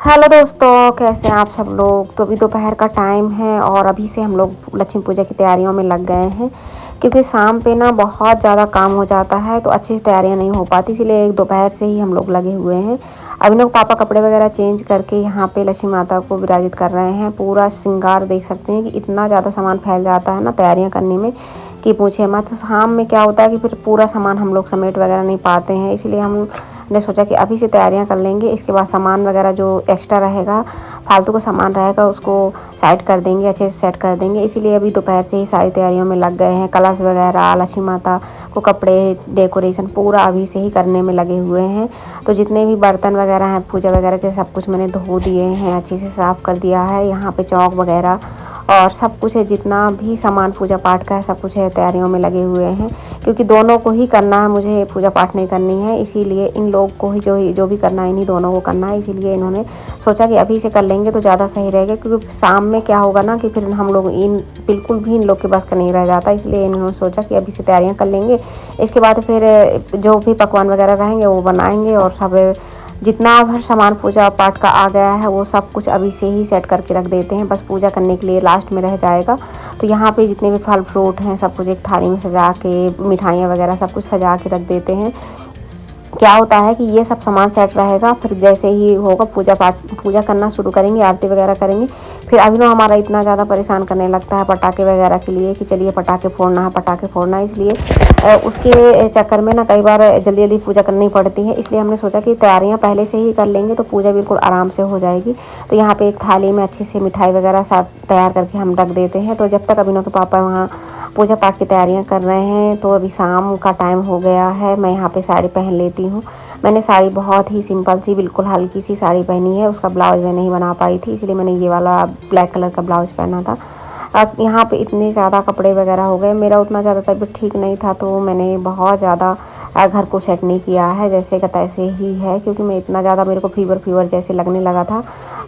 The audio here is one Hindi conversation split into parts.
हेलो दोस्तों, कैसे हैं आप सब लोग। तो अभी दोपहर का टाइम है और अभी से हम लोग लक्ष्मी पूजा की तैयारियों में लग गए हैं, क्योंकि शाम पे ना बहुत ज़्यादा काम हो जाता है तो अच्छी से तैयारियां नहीं हो पाती, इसलिए दोपहर से ही हम लोग लगे हुए हैं। अभी लोग पापा कपड़े वगैरह चेंज करके यहाँ पे लक्ष्मी माता को विराजित कर रहे हैं। पूरा श्रृंगार देख सकते हैं कि इतना ज़्यादा सामान फैल जाता है ना तैयारियाँ करने में कि पूछे मत। शाम में क्या होता है कि फिर पूरा सामान हम लोग समेट वगैरह नहीं पाते हैं, इसलिए हमने सोचा कि अभी से तैयारियां कर लेंगे। इसके बाद सामान वगैरह जो एक्स्ट्रा रहेगा, फालतू का सामान रहेगा, उसको साइड कर देंगे, अच्छे से सेट कर देंगे। इसीलिए अभी दोपहर से ही सारी तैयारियों में लग गए हैं। कलश वगैरह, लक्ष्मी माता को कपड़े, डेकोरेशन पूरा अभी से ही करने में लगे हुए हैं। तो जितने भी बर्तन वगैरह हैं पूजा वगैरह के, सब कुछ मैंने धो दिए हैं, अच्छे से साफ़ कर दिया है। यहाँ पे चौक वगैरह और सब कुछ है, जितना भी सामान पूजा पाठ का है सब कुछ है, तैयारियों में लगे हुए हैं। क्योंकि दोनों को ही करना है, मुझे पूजा पाठ नहीं करनी है, इसीलिए इन लोग को ही जो भी करना है इन्हीं दोनों को करना है। इसीलिए इन्होंने सोचा कि अभी से कर लेंगे तो ज़्यादा सही रहेगा, क्योंकि शाम में क्या होगा ना कि फिर हम लोग बिल्कुल भी इन लोग के बस का नहीं रह जाता। इसलिए इन्होंने सोचा कि अभी से तैयारियाँ कर लेंगे, इसके बाद फिर जो भी पकवान वगैरह रहेंगे वो बनाएंगे। और सब जितना हर सामान पूजा पाठ का आ गया है वो सब कुछ अभी से ही सेट करके रख देते हैं, बस पूजा करने के लिए लास्ट में रह जाएगा। तो यहाँ पे जितने भी फल फ्रूट हैं सब कुछ एक थाली में सजा के, मिठाइयाँ वगैरह सब कुछ सजा के रख देते हैं। क्या होता है कि ये सब सामान सेट रहेगा, फिर जैसे ही होगा पूजा करना शुरू करेंगे, आरती वगैरह करेंगे। फिर अभिनव हमारा इतना ज़्यादा परेशान करने लगता है पटाखे वगैरह के लिए कि चलिए पटाखे फोड़ना है, पटाखे फोड़ना है। इसलिए उसके चक्कर में ना कई बार जल्दी जल्दी पूजा करनी पड़ती है। इसलिए हमने सोचा कि तैयारियां पहले से ही कर लेंगे तो पूजा बिल्कुल आराम से हो जाएगी। तो यहाँ पे एक थाली में अच्छे से मिठाई वगैरह सब तैयार करके हम रख देते हैं। तो जब तक अभिनव के पापा वहाँ पूजा पाठ की तैयारियां कर रहे हैं, तो अभी शाम का टाइम हो गया है। मैं यहाँ पे साड़ी पहन लेती हूँ। मैंने साड़ी बहुत ही सिंपल सी, बिल्कुल हल्की सी साड़ी पहनी है। उसका ब्लाउज मैं नहीं बना पाई थी, इसलिए मैंने ये वाला ब्लैक कलर का ब्लाउज पहना था। अब यहाँ पे इतने ज़्यादा कपड़े वगैरह हो गए, मेरा उतना ज़्यादा तबीयत ठीक नहीं था, तो मैंने बहुत ज़्यादा घर को सेट नहीं किया है, जैसे का तैसे ही है। क्योंकि मैं इतना ज़्यादा, मेरे को फीवर जैसे लगने लगा था,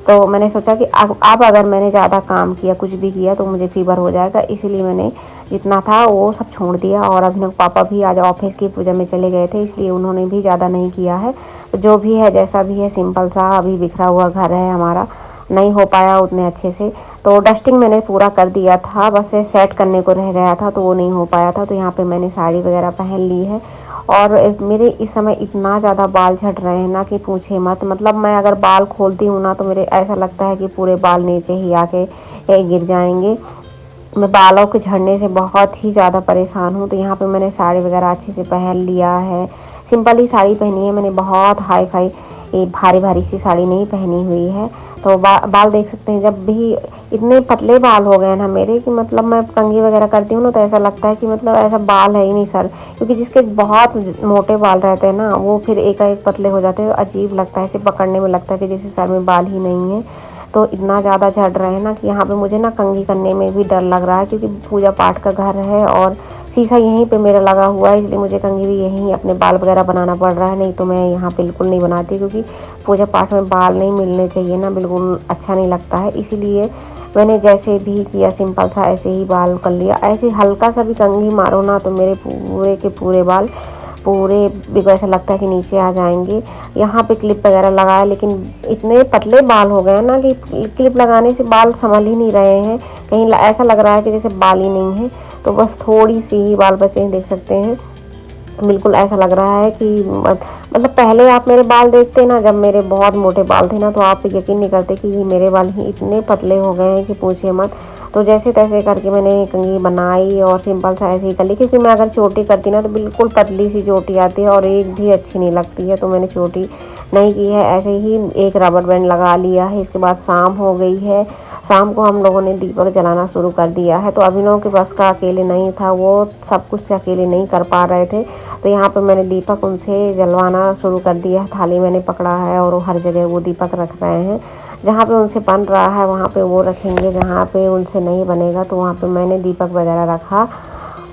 तो मैंने सोचा कि अब अगर मैंने ज़्यादा काम किया, कुछ भी किया, तो मुझे फीवर हो जाएगा। इसीलिए मैंने जितना था वो सब छोड़ दिया। और अभिनव पापा भी आज ऑफिस की पूजा में चले गए थे, इसलिए उन्होंने भी ज़्यादा नहीं किया है। तो जो भी है, जैसा भी है, सिंपल सा अभी बिखरा हुआ घर है हमारा, नहीं हो पाया उतने अच्छे से। तो डस्टिंग मैंने पूरा कर दिया था, बस सेट करने को रह गया था, तो वो नहीं हो पाया था। तो यहाँ पे मैंने साड़ी वगैरह पहन ली है। और मेरे इस समय इतना ज़्यादा बाल झड़ रहे हैं ना कि पूछे मत। मतलब मैं अगर बाल खोलती हूँ ना तो मेरे ऐसा लगता है कि पूरे बाल नीचे ही आके गिर जाएंगे। मैं बालों के झड़ने से बहुत ही ज़्यादा परेशान हूँ। तो यहाँ पे मैंने साड़ी वगैरह अच्छे से पहन लिया है। सिंपल ही साड़ी पहनी है मैंने, बहुत हाई फाई भारी भारी सी साड़ी नहीं पहनी हुई है। तो बाल देख सकते हैं, जब भी इतने पतले बाल हो गए ना मेरे कि मतलब मैं कंघी वगैरह करती हूँ ना तो ऐसा लगता है कि मतलब ऐसा बाल है ही नहीं सर। क्योंकि जिसके बहुत मोटे बाल रहते हैं ना वो फिर एकाएक पतले हो जाते हैं, अजीब लगता है, इसे पकड़ने में लगता है कि जैसे सर में बाल ही नहीं है। तो इतना ज़्यादा झड़ रहे हैं ना कि यहाँ पे मुझे ना कंघी करने में भी डर लग रहा है, क्योंकि पूजा पाठ का घर है और शीशा यहीं पे मेरा लगा हुआ है, इसलिए मुझे कंघी भी यहीं अपने बाल वगैरह बनाना पड़ रहा है। नहीं तो मैं यहाँ बिल्कुल नहीं बनाती, क्योंकि पूजा पाठ में बाल नहीं मिलने चाहिए ना, बिल्कुल अच्छा नहीं लगता है। इसीलिए मैंने जैसे भी किया सिंपल सा ऐसे ही बाल कर लिया। ऐसे हल्का सा भी कंघी मारो ना तो मेरे पूरे के पूरे बाल पूरे बिल्कुल ऐसा लगता है कि नीचे आ जाएंगे। यहाँ पे क्लिप वगैरह लगाया, लेकिन इतने पतले बाल हो गए ना कि क्लिप लगाने से बाल संभल ही नहीं रहे हैं। कहीं ऐसा लग रहा है कि जैसे बाल ही नहीं है। तो बस थोड़ी सी ही बाल बचे हैं, देख सकते हैं। बिल्कुल ऐसा लग रहा है कि मतलब पहले आप मेरे बाल देखते ना, जब मेरे बहुत मोटे बाल थे ना, तो आप यकीन नहीं करते कि मेरे बाल ही इतने पतले हो गए हैं कि पूछिए मत। तो जैसे तैसे करके मैंने कंघी बनाई और सिंपल सा ऐसे ही कर ली, क्योंकि मैं अगर चोटी करती ना तो बिल्कुल पतली सी चोटी आती है और एक भी अच्छी नहीं लगती है। तो मैंने चोटी नहीं की है, ऐसे ही एक रबर बैंड लगा लिया है। इसके बाद शाम हो गई है, शाम को हम लोगों ने दीपक जलाना शुरू कर दिया है। तो अभिनव के बस का अकेले नहीं था, वो सब कुछ अकेले नहीं कर पा रहे थे। तो यहाँ पे मैंने दीपक उनसे जलवाना शुरू कर दिया है। थाली मैंने पकड़ा है और हर जगह वो दीपक रख रहे हैं। जहाँ पे उनसे बन रहा है वहाँ पे वो रखेंगे, जहाँ पे उनसे नहीं बनेगा तो वहाँ पे मैंने दीपक वगैरह रखा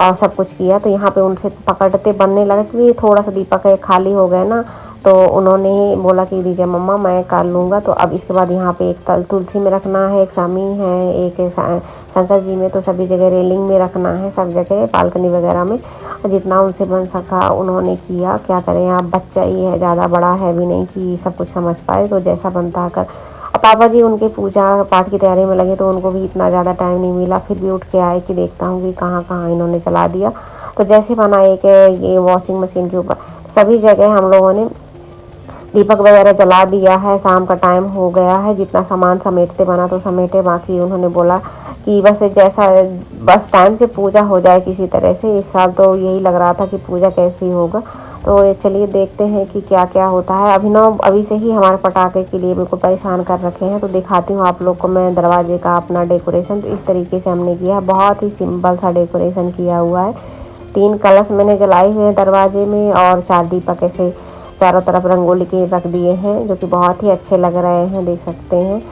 और सब कुछ किया। तो यहाँ पे उनसे पकड़ते बनने लगा, क्योंकि थोड़ा सा दीपक खाली हो गए ना, तो उन्होंने ही बोला कि दीजिए मम्मा मैं कर लूँगा। तो अब इसके बाद यहाँ पे एक तुलसी में रखना है, एक सामी है, एक शंकर जी में, तो सभी जगह रेलिंग में रखना है, सब जगह बालकनी वगैरह में। जितना उनसे बन सका उन्होंने किया। क्या करें, आप बच्चा ही है, ज़्यादा बड़ा है भी नहीं कि सब कुछ समझ पाए। तो जैसा बनता कर पापा जी उनके पूजा पाठ की तैयारी में लगे तो उनको भी इतना ज़्यादा टाइम नहीं मिला, फिर भी उठ के आए कि देखता हूँ कि कहाँ कहाँ इन्होंने जला दिया। तो जैसे बना एक ये वॉशिंग मशीन के ऊपर सभी जगह हम लोगों ने दीपक वगैरह जला दिया है। शाम का टाइम हो गया है, जितना सामान समेटते बना तो समेटे, बाकी उन्होंने बोला कि बस जैसा बस टाइम से पूजा हो जाए किसी तरह से। इस साल तो यही लग रहा था कि पूजा कैसी होगा। तो चलिए देखते हैं कि क्या क्या होता है। अभिनव अभी से ही हमारे पटाखे के लिए बिल्कुल परेशान कर रखे हैं। तो दिखाती हूँ आप लोग को मैं दरवाजे का अपना डेकोरेशन। तो इस तरीके से हमने किया है, बहुत ही सिंपल सा डेकोरेशन किया हुआ है। 3 कलश मैंने जलाए हुए हैं दरवाजे में और 4 दीपक ऐसे चारों तरफ रंगोली के रख दिए हैं, जो कि बहुत ही अच्छे लग रहे हैं, देख सकते हैं।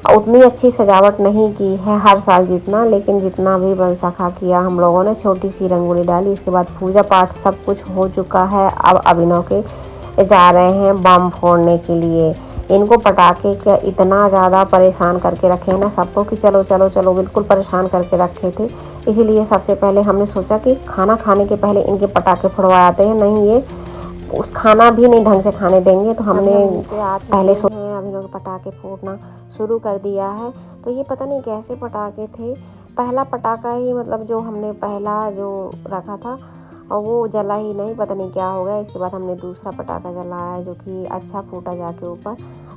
उतनी अच्छी सजावट नहीं की है हर साल जितना, लेकिन जितना भी बन सका किया हम लोगों ने। छोटी सी रंगोली डाली, इसके बाद पूजा पाठ सब कुछ हो चुका है। अब अभिनव के जा रहे हैं बम फोड़ने के लिए। इनको पटाखे का इतना ज़्यादा परेशान करके रखे हैं ना सबको कि चलो चलो चलो, बिल्कुल परेशान करके रखे थे। इसीलिए सबसे पहले हमने सोचा कि खाना खाने के पहले इनके पटाखे फोड़वाते हैं, नहीं ये उस खाना भी नहीं ढंग से खाने देंगे। तो हमने पहले अभी लोग पटाखे फोड़ना शुरू कर दिया है। तो ये पता नहीं कैसे पटाखे थे, पहला पटाखा ही मतलब जो हमने पहला जो रखा था और वो जला ही नहीं, पता नहीं क्या हो गया। इसके बाद हमने दूसरा पटाखा जलाया जो कि अच्छा फूटा जाके ऊपर।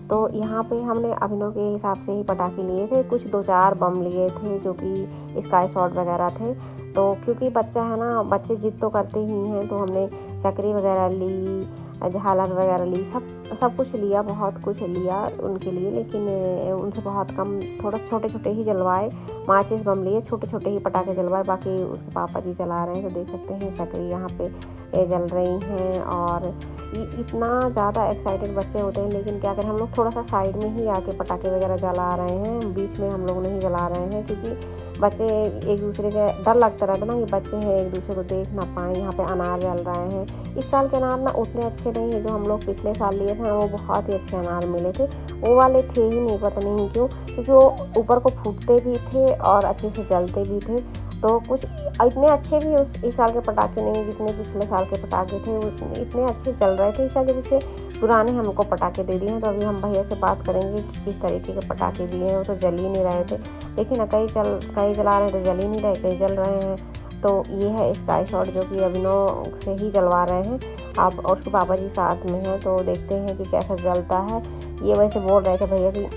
तो यहाँ पे हमने अभिनव के हिसाब से ही पटाखे लिए थे, कुछ 2-4 बम लिए थे जो कि स्काई शॉट वगैरह थे। तो क्योंकि बच्चा है ना, बच्चे जिद तो करते ही हैं, तो हमने चक्री वगैरह ली, झालर वगैरह ली, सब कुछ लिया, बहुत कुछ लिया उनके लिए। लेकिन उनसे बहुत कम, थोड़ा छोटे छोटे ही जलवाए। माचिस बम लिए, छोटे छोटे ही पटाखे जलवाए, बाकी उसके पापा जी जला रहे हैं। तो देख सकते हैं चक्री यहाँ पे जल रही हैं। और इतना ज़्यादा एक्साइटेड बच्चे होते हैं, लेकिन क्या करें, हम लोग थोड़ा सा साइड में ही आके पटाखे वगैरह जला रहे हैं, बीच में हम लोग नहीं जला रहे हैं। क्योंकि बच्चे एक दूसरे के डर लगता रहता ना कि बच्चे हैं एक दूसरे को देख ना पाएँ। यहाँ पे अनार जल रहे हैं। इस साल के अनार ना उतने अच्छे नहीं है, जो हम लोग पिछले साल लिए थे वो बहुत ही अच्छे अनार मिले थे। वो वाले थे ही नहीं, पता नहीं क्यों, क्योंकि वो ऊपर को फूटते भी थे और अच्छे से जलते भी थे। तो कुछ इतने अच्छे भी इस साल के पटाखे नहीं जितने पिछले साल के पटाखे थे, वो इतने अच्छे चल रहे थे। इस साल के जैसे पुराने हमको पटाखे दे दिए हैं। तो अभी हम भैया से बात करेंगे कि किस तरीके के पटाखे दिए हैं। वो तो जल ही नहीं रहे थे, देखिए ना, कई जला रहे हैं तो जल ही नहीं रहे, कई जल रहे हैं। तो ये है स्काई शॉट जो कि अभिनव से ही जलवा रहे हैं आप, और उसके पापा जी साथ में हैं। तो देखते हैं कि कैसा जलता है। ये वैसे बोल रहे थे भैया कि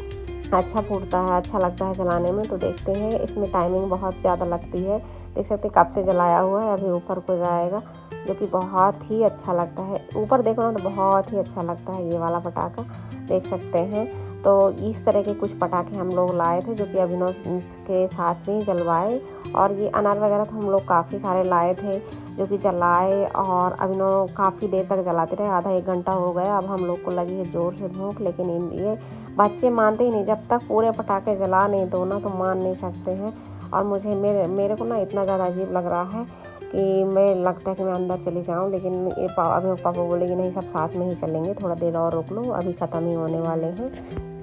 अच्छा फूटता है, अच्छा लगता है जलाने में। तो देखते हैं, इसमें टाइमिंग बहुत ज़्यादा लगती है। देख सकते हैं कब से जलाया हुआ है, अभी ऊपर को जाएगा, जो कि बहुत ही अच्छा लगता है। ऊपर देखो ना तो बहुत ही अच्छा लगता है ये वाला पटाखा, देख सकते हैं। तो इस तरह के कुछ पटाखे हम लोग लाए थे जो कि अभिनव के साथ में जलवाए। और ये अनार वगैरह तो हम लोग काफ़ी सारे लाए थे जो कि जलाए, और अभिनव काफ़ी देर तक जलाते रहे, आधा 1 घंटा हो गया। अब हम लोग को लगी है ज़ोर से भूख, लेकिन ये बच्चे मानते ही नहीं, जब तक पूरे पटाखे जला नहीं दो ना तो मान नहीं सकते हैं। और मेरे को ना इतना ज़्यादा अजीब लग रहा है कि मैं लगता है कि मैं अंदर चली जाऊँ, लेकिन अभी पापा बोले कि नहीं सब साथ में ही चलेंगे, थोड़ा देर और रुक लो, अभी ख़त्म ही होने वाले हैं।